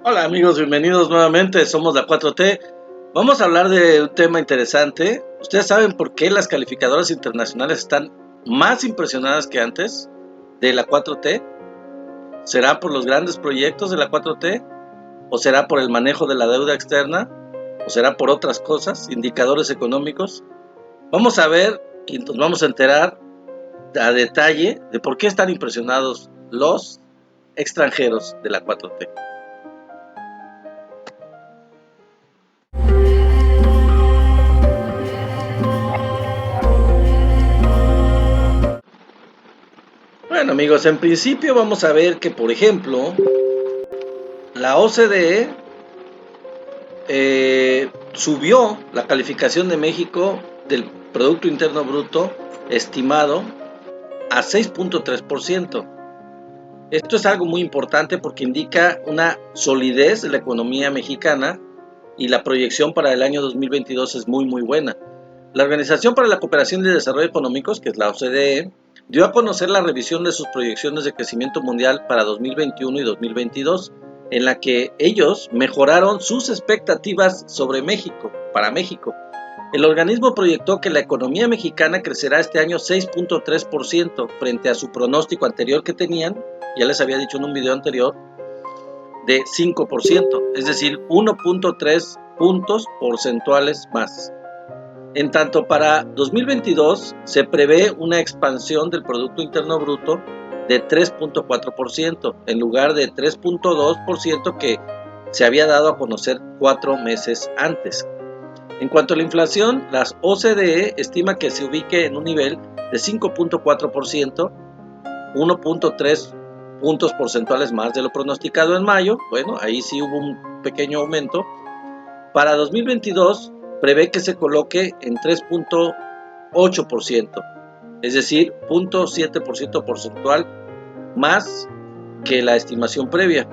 Hola amigos, bienvenidos nuevamente, somos la 4T. Vamos a hablar de un tema interesante. ¿Ustedes saben por qué las calificadoras internacionales están más impresionadas que antes de la 4T? ¿Será por los grandes proyectos de la 4T? ¿O será por el manejo de la deuda externa? ¿O será por otras cosas, indicadores económicos? Vamos a ver y nos vamos a enterar a detalle de por qué están impresionados los extranjeros de la 4T. Bueno amigos, en principio vamos a ver que, por ejemplo, la OCDE subió la calificación de México del Producto Interno Bruto estimado a 6.3%. Esto es algo muy importante porque indica una solidez de la economía mexicana y la proyección para el año 2022 es muy buena. La Organización para la Cooperación y Desarrollo Económicos, que es la OCDE, dio a conocer la revisión de sus proyecciones de crecimiento mundial para 2021 y 2022, en la que ellos mejoraron sus expectativas sobre México, para México. El organismo proyectó que la economía mexicana crecerá este año 6.3% frente a su pronóstico anterior que tenían, ya les había dicho en un video anterior, de 5%, es decir, 1.3 puntos porcentuales más. En tanto, para 2022 se prevé una expansión del Producto Interno Bruto de 3.4%, en lugar de 3.2% que se había dado a conocer 4 meses antes. En cuanto a la inflación, la OCDE estima que se ubique en un nivel de 5.4%, 1.3 puntos porcentuales más de lo pronosticado en mayo. Bueno, ahí sí hubo un pequeño aumento. Para 2022 prevé que se coloque en 3.8%, es decir, 0.7% porcentual más que la estimación previa.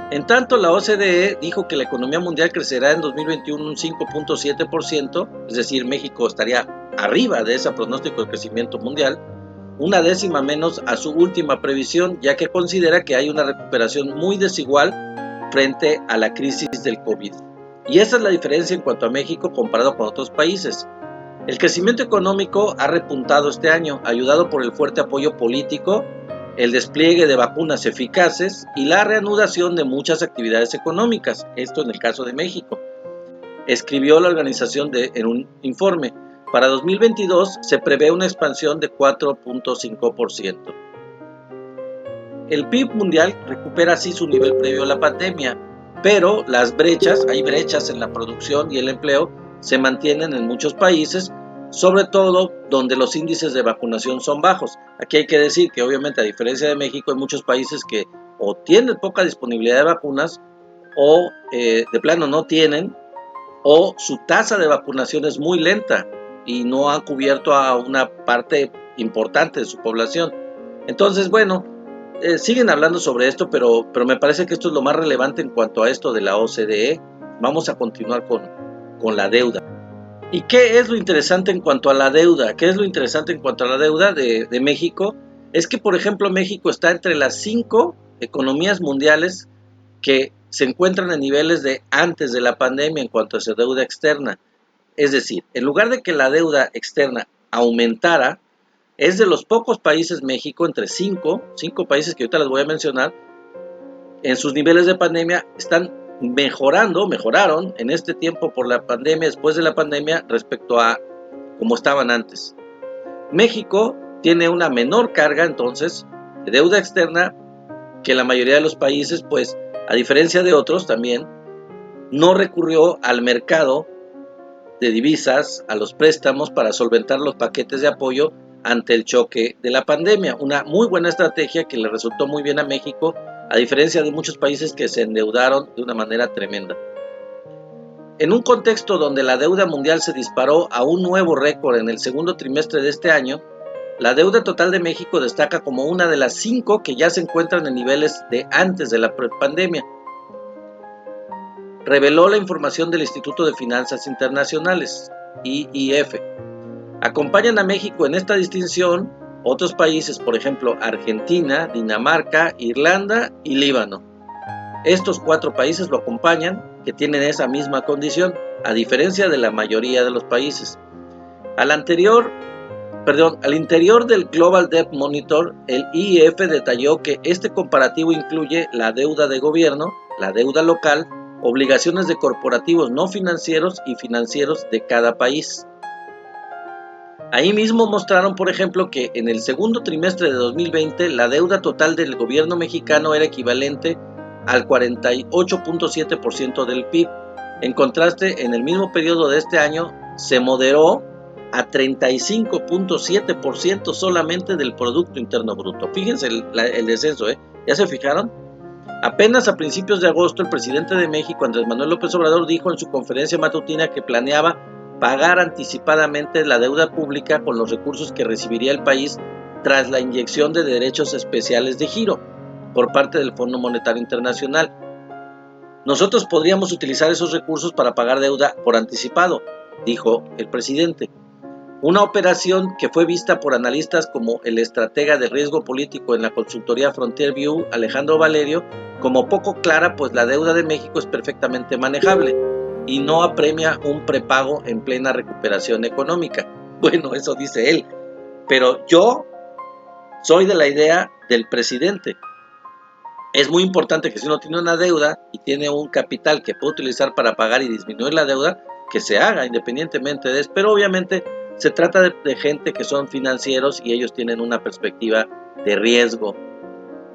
En tanto, la OCDE dijo que la economía mundial crecerá en 2021 un 5.7%, es decir, México estaría arriba de ese pronóstico de crecimiento mundial, una décima menos a su última previsión, ya que considera que hay una recuperación muy desigual frente a la crisis del COVID. Y esa es la diferencia en cuanto a México comparado con otros países. El crecimiento económico ha repuntado este año, ayudado por el fuerte apoyo político, el despliegue de vacunas eficaces y la reanudación de muchas actividades económicas, esto en el caso de México. Escribió la organización en un informe. Para 2022 se prevé una expansión de 4.5%. El PIB mundial recupera así su nivel previo a la pandemia, pero hay brechas en la producción y el empleo se mantienen en muchos países, sobre todo donde los índices de vacunación son bajos. Aquí hay que decir que obviamente, a diferencia de México, hay muchos países que o tienen poca disponibilidad de vacunas o de plano no tienen, o su tasa de vacunación es muy lenta y no han cubierto a una parte importante de su población. Entonces, bueno, siguen hablando sobre esto, pero me parece que esto es lo más relevante en cuanto a esto de la OCDE. Vamos a continuar con la deuda. ¿Y qué es lo interesante en cuanto a la deuda? ¿Qué es lo interesante en cuanto a la deuda de México? Es que, por ejemplo, México está entre las 5 economías mundiales que se encuentran en niveles de antes de la pandemia en cuanto a su deuda externa. Es decir, en lugar de que la deuda externa aumentara, es de los pocos países México, entre 5 países que ahorita les voy a mencionar, en sus niveles de pandemia están mejoraron en este tiempo por la pandemia, después de la pandemia, respecto a como estaban antes. México tiene una menor carga entonces de deuda externa que la mayoría de los países, pues a diferencia de otros también, no recurrió al mercado de divisas, a los préstamos para solventar los paquetes de apoyo ante el choque de la pandemia. Una muy buena estrategia que le resultó muy bien a México, a diferencia de muchos países que se endeudaron de una manera tremenda. En un contexto donde la deuda mundial se disparó a un nuevo récord en el segundo trimestre de este año, la deuda total de México destaca como una de las 5 que ya se encuentran en niveles de antes de la pandemia. Reveló la información del Instituto de Finanzas Internacionales, IIF. Acompañan a México en esta distinción otros países, por ejemplo, Argentina, Dinamarca, Irlanda y Líbano. Estos 4 países lo acompañan, que tienen esa misma condición, a diferencia de la mayoría de los países. Al interior del Global Debt Monitor, el IIF detalló que este comparativo incluye la deuda de gobierno, la deuda local, obligaciones de corporativos no financieros y financieros de cada país. Ahí mismo mostraron, por ejemplo, que en el segundo trimestre de 2020 la deuda total del gobierno mexicano era equivalente al 48.7% del PIB. En contraste, en el mismo periodo de este año se moderó a 35.7% solamente del Producto Interno Bruto. Fíjense el descenso, ¿ya se fijaron? Apenas a principios de agosto, el presidente de México, Andrés Manuel López Obrador, dijo en su conferencia matutina que planeaba pagar anticipadamente la deuda pública con los recursos que recibiría el país tras la inyección de derechos especiales de giro por parte del Fondo Monetario Internacional. Nosotros podríamos utilizar esos recursos para pagar deuda por anticipado, dijo el presidente. Una operación que fue vista por analistas como el estratega de riesgo político en la consultoría Frontier View, Alejandro Valerio, como poco clara, pues la deuda de México es perfectamente manejable y no apremia un prepago en plena recuperación económica. Bueno, eso dice él, pero yo soy de la idea del presidente. Es muy importante que si uno tiene una deuda y tiene un capital que puede utilizar para pagar y disminuir la deuda, que se haga independientemente de eso, pero obviamente se trata de gente que son financieros y ellos tienen una perspectiva de riesgo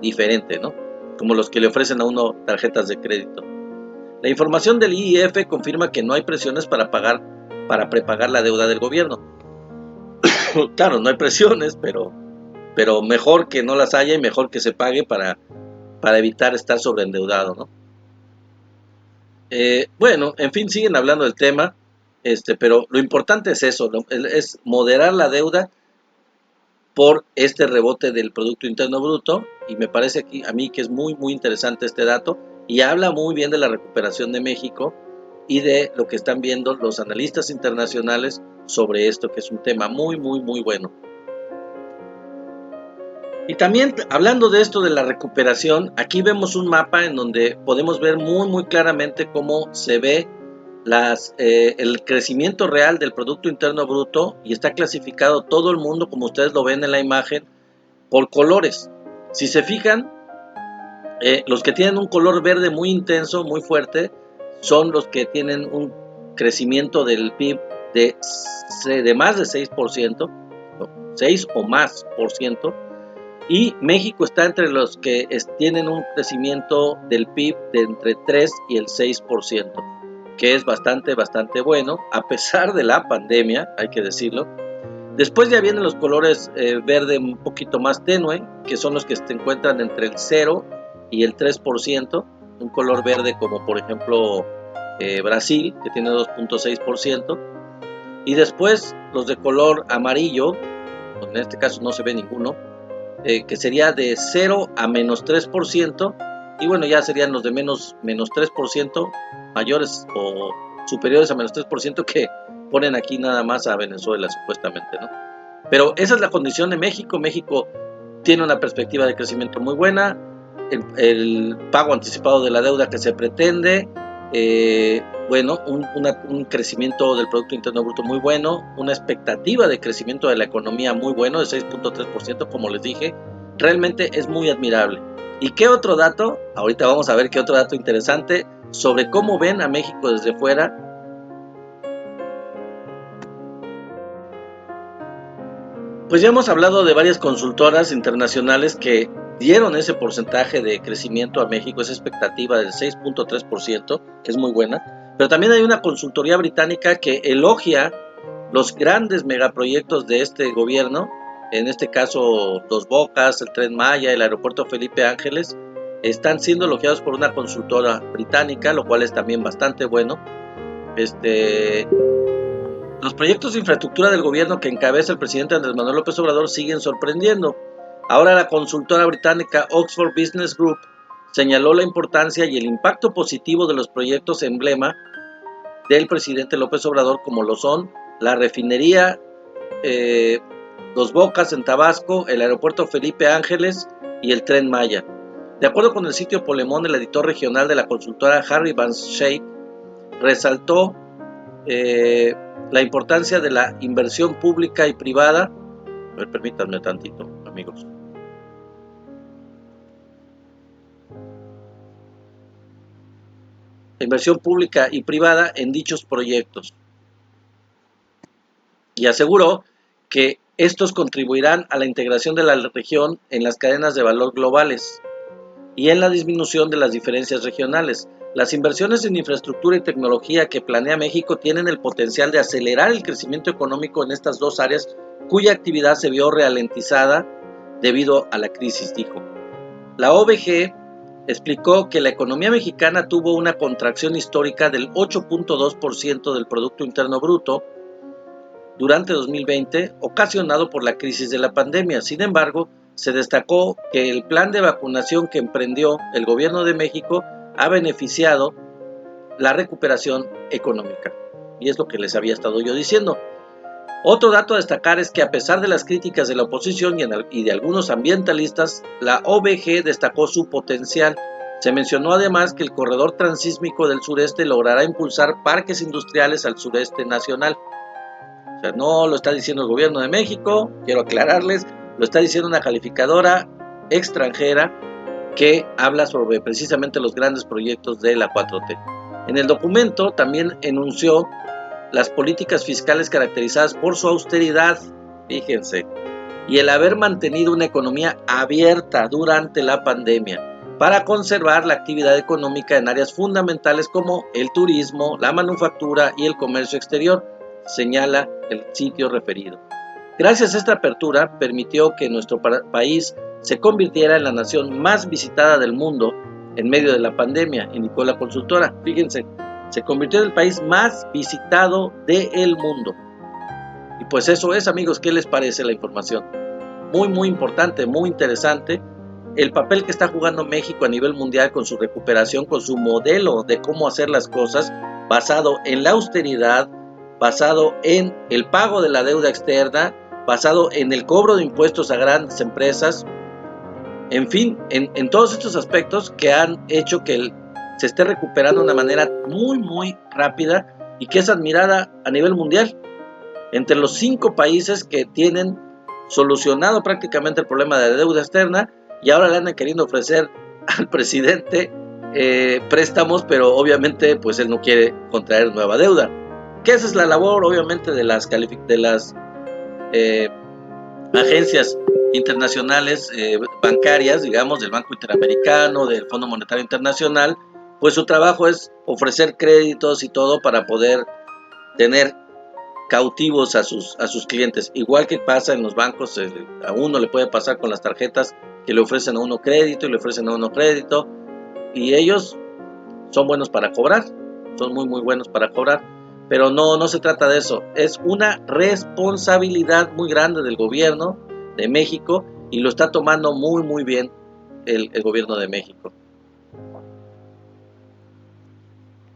diferente, ¿no? Como los que le ofrecen a uno tarjetas de crédito. La información del IIF confirma que no hay presiones para prepagar la deuda del gobierno. Claro, no hay presiones, pero mejor que no las haya y mejor que se pague para evitar estar sobreendeudado, ¿no? Bueno, en fin, siguen hablando del tema, pero lo importante es eso, ¿no? Es moderar la deuda por este rebote del Producto Interno Bruto, y me parece aquí a mí que es muy muy interesante este dato y habla muy bien de la recuperación de México y de lo que están viendo los analistas internacionales sobre esto, que es un tema muy muy muy bueno. Y también hablando de esto de la recuperación, aquí vemos un mapa en donde podemos ver muy muy claramente cómo se ve el crecimiento real del Producto Interno Bruto, y está clasificado todo el mundo, como ustedes lo ven en la imagen, por colores. Si se fijan, los que tienen un color verde muy intenso, muy fuerte, son los que tienen un crecimiento del PIB de más de 6%, 6 o más por ciento, y México está entre los que tienen un crecimiento del PIB de entre 3 y el 6%, que es bastante bueno, a pesar de la pandemia, hay que decirlo. Después ya vienen los colores verde un poquito más tenue, que son los que se encuentran entre el 0 y el 3%, un color verde como por ejemplo Brasil, que tiene 2.6%, y después los de color amarillo, en este caso no se ve ninguno, que sería de 0 a menos 3%, y bueno, ya serían los de menos 3%, mayores o superiores a menos 3%, que ponen aquí nada más a Venezuela supuestamente, ¿no? Pero esa es la condición de México. México tiene una perspectiva de crecimiento muy buena, el pago anticipado de la deuda que se pretende, bueno, un crecimiento del Producto Interno Bruto muy bueno, una expectativa de crecimiento de la economía muy bueno, de 6.3%, como les dije, realmente es muy admirable. ¿Y qué otro dato? Ahorita vamos a ver qué otro dato interesante sobre cómo ven a México desde fuera. Pues ya hemos hablado de varias consultoras internacionales que dieron ese porcentaje de crecimiento a México, esa expectativa del 6.3%, que es muy buena, pero también hay una consultoría británica que elogia los grandes megaproyectos de este gobierno, en este caso Dos Bocas, el Tren Maya, el aeropuerto Felipe Ángeles, están siendo elogiados por una consultora británica, lo cual es también bastante bueno. Los proyectos de infraestructura del gobierno que encabeza el presidente Andrés Manuel López Obrador siguen sorprendiendo. Ahora la consultora británica Oxford Business Group señaló la importancia y el impacto positivo de los proyectos emblema del presidente López Obrador, como lo son la refinería Dos Bocas en Tabasco, el aeropuerto Felipe Ángeles y el Tren Maya. De acuerdo con el sitio Polemón, el editor regional de la consultora Harry Van Schaick resaltó la importancia de la inversión pública y privada. A ver, permítanme tantito, amigos. Inversión pública y privada en dichos proyectos. Y aseguró que estos contribuirán a la integración de la región en las cadenas de valor globales y en la disminución de las diferencias regionales. Las inversiones en infraestructura y tecnología que planea México tienen el potencial de acelerar el crecimiento económico en estas dos áreas, cuya actividad se vio ralentizada debido a la crisis, dijo. La OVG explicó que la economía mexicana tuvo una contracción histórica del 8.2% del Producto Interno Bruto durante 2020, ocasionado por la crisis de la pandemia. Sin embargo, se destacó que el plan de vacunación que emprendió el gobierno de México ha beneficiado la recuperación económica. Y es lo que les había estado yo diciendo. Otro dato a destacar es que a pesar de las críticas de la oposición y de algunos ambientalistas, la OVG destacó su potencial. Se mencionó además que el corredor transísmico del sureste logrará impulsar parques industriales al sureste nacional. O sea, no lo está diciendo el gobierno de México, quiero aclararles, lo está diciendo una calificadora extranjera que habla sobre precisamente los grandes proyectos de la 4T. En el documento también enunció las políticas fiscales caracterizadas por su austeridad, fíjense, y el haber mantenido una economía abierta durante la pandemia para conservar la actividad económica en áreas fundamentales como el turismo, la manufactura y el comercio exterior, señala el sitio referido. Gracias a esta apertura permitió que nuestro país se convirtiera en la nación más visitada del mundo en medio de la pandemia, indicó la consultora. Fíjense, se convirtió en el país más visitado del mundo. Y pues eso es, amigos, ¿qué les parece la información? Muy, muy importante, muy interesante. El papel que está jugando México a nivel mundial con su recuperación, con su modelo de cómo hacer las cosas, basado en la austeridad, basado en el pago de la deuda externa, basado en el cobro de impuestos a grandes empresas, en fin, en todos estos aspectos que han hecho que se esté recuperando de una manera muy, muy rápida y que es admirada a nivel mundial. Entre los 5 países que tienen solucionado prácticamente el problema de la deuda externa y ahora le andan queriendo ofrecer al presidente préstamos, pero obviamente pues él no quiere contraer nueva deuda. Que esa es la labor obviamente de las agencias internacionales bancarias, digamos, del Banco Interamericano, del Fondo Monetario Internacional, pues su trabajo es ofrecer créditos y todo para poder tener cautivos a sus clientes. Igual que pasa en los bancos, a uno le puede pasar con las tarjetas que le ofrecen a uno crédito y le ofrecen a uno crédito, y ellos son buenos para cobrar, son muy, muy buenos para cobrar. Pero no se trata de eso, es una responsabilidad muy grande del gobierno de México y lo está tomando muy muy bien el gobierno de México.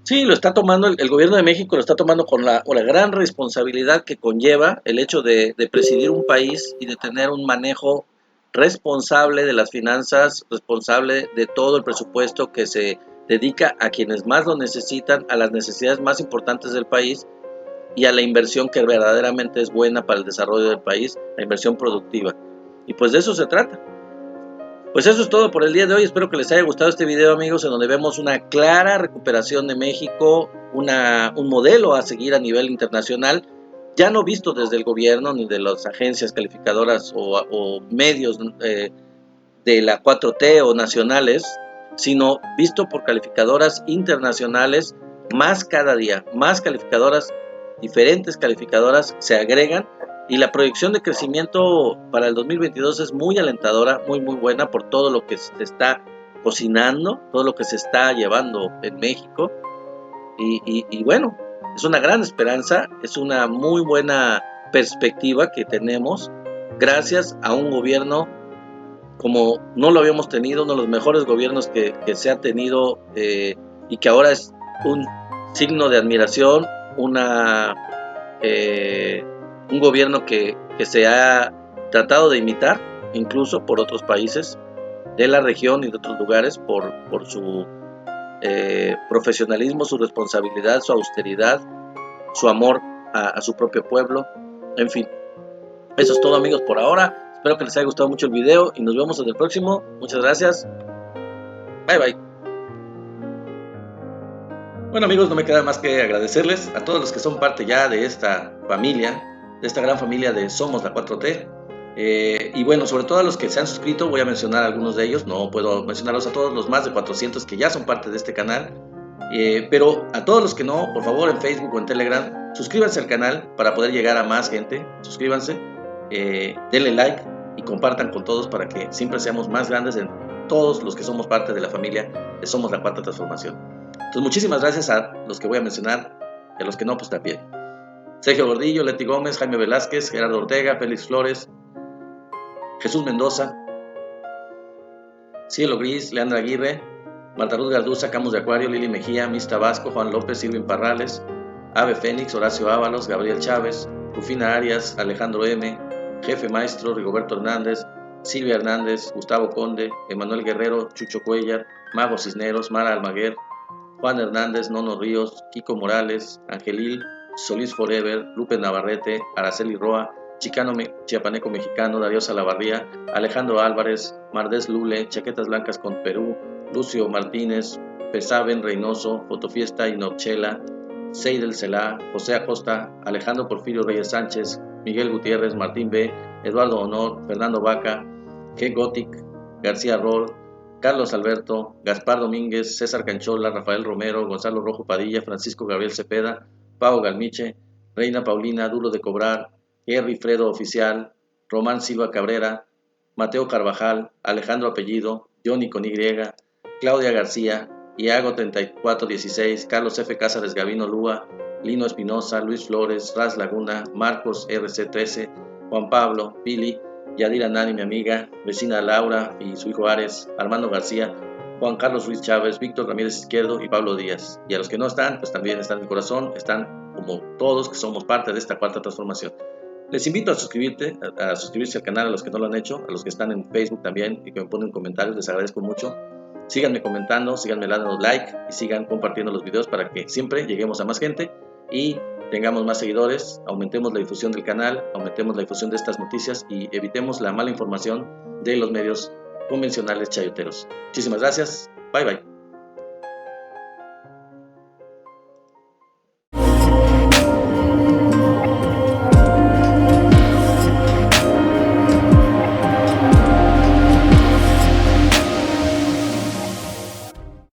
Sí, lo está tomando, el gobierno de México lo está tomando con la gran responsabilidad que conlleva el hecho de presidir un país y de tener un manejo responsable de las finanzas, responsable de todo el presupuesto que se dedica a quienes más lo necesitan, a las necesidades más importantes del país y a la inversión que verdaderamente es buena para el desarrollo del país, la inversión productiva. Y pues de eso se trata. Pues eso es todo por el día de hoy. Espero que les haya gustado este video, amigos, en donde vemos una clara recuperación de México, un modelo a seguir a nivel internacional, ya no visto desde el gobierno ni de las agencias calificadoras o medios de la 4T o nacionales, sino visto por calificadoras internacionales, más cada día, más calificadoras, diferentes calificadoras se agregan, y la proyección de crecimiento para el 2022 es muy alentadora, muy muy buena por todo lo que se está cocinando, todo lo que se está llevando en México, y bueno, es una gran esperanza, es una muy buena perspectiva que tenemos gracias a un gobierno como no lo habíamos tenido, uno de los mejores gobiernos que se ha tenido, y que ahora es un signo de admiración, un gobierno que se ha tratado de imitar incluso por otros países, de la región y de otros lugares por su profesionalismo, su responsabilidad, su austeridad, su amor a su propio pueblo. En fin, eso es todo, amigos, por ahora. Espero que les haya gustado mucho el video y nos vemos en el próximo. Muchas gracias. Bye bye. Bueno, amigos, no me queda más que agradecerles a todos los que son parte ya de esta familia, de esta gran familia de Somos la 4T. Y bueno, sobre todo a los que se han suscrito, voy a mencionar algunos de ellos. No puedo mencionarlos a todos, los más de 400 que ya son parte de este canal. Pero a todos los que no, por favor, en Facebook o en Telegram, suscríbanse al canal para poder llegar a más gente. Suscríbanse, denle like y compartan con todos para que siempre seamos más grandes en todos los que somos parte de la familia de Somos la Cuarta Transformación. Entonces, muchísimas gracias a los que voy a mencionar y a los que no, pues también. Sergio Gordillo, Leti Gómez, Jaime Velázquez, Gerardo Ortega, Félix Flores, Jesús Mendoza, Cielo Gris, Leandra Aguirre, Marta Ruth Garduza, Camus de Acuario, Lili Mejía, Mis Tabasco, Juan López, Irving Parrales, Ave Fénix, Horacio Ábalos, Gabriel Chávez, Rufina Arias, Alejandro M., Jefe Maestro, Rigoberto Hernández, Silvia Hernández, Gustavo Conde, Emanuel Guerrero, Chucho Cuellar, Mago Cisneros, Mara Almaguer, Juan Hernández, Nono Ríos, Kiko Morales, Angelil, Solís Forever, Lupe Navarrete, Araceli Roa, Chicano Chiapaneco Mexicano, Darío Salavarría, Alejandro Álvarez, Mardés Lule, Chaquetas Blancas con Perú, Lucio Martínez, Pesaben Reynoso, Fotofiesta Inochela, Seidel Celá, José Acosta, Alejandro Porfirio Reyes Sánchez, Miguel Gutiérrez, Martín B., Eduardo Honor, Fernando Vaca, G. Gothic, García Rol, Carlos Alberto, Gaspar Domínguez, César Canchola, Rafael Romero, Gonzalo Rojo Padilla, Francisco Gabriel Cepeda, Pau Galmiche, Reina Paulina, Duro de Cobrar, Henry Fredo Oficial, Román Silva Cabrera, Mateo Carvajal, Alejandro Apellido, Johnny con Y, Claudia García, Iago 3416, Carlos F. Cázares Gavino Lúa, Lino Espinosa, Luis Flores, Raz Laguna, Marcos RC13, Juan Pablo, Pili, Yadira Nani, mi amiga, vecina Laura y su hijo Ares, Armando García, Juan Carlos Ruiz Chávez, Víctor Ramírez Izquierdo y Pablo Díaz. Y a los que no están, pues también están en mi corazón, están como todos que somos parte de esta cuarta transformación. Les invito a suscribirse al canal a los que no lo han hecho, a los que están en Facebook también y que me ponen comentarios, les agradezco mucho. Síganme comentando, síganme dando like y sigan compartiendo los videos para que siempre lleguemos a más gente y tengamos más seguidores, aumentemos la difusión del canal, aumentemos la difusión de estas noticias y evitemos la mala información de los medios convencionales chayoteros. Muchísimas gracias, bye bye.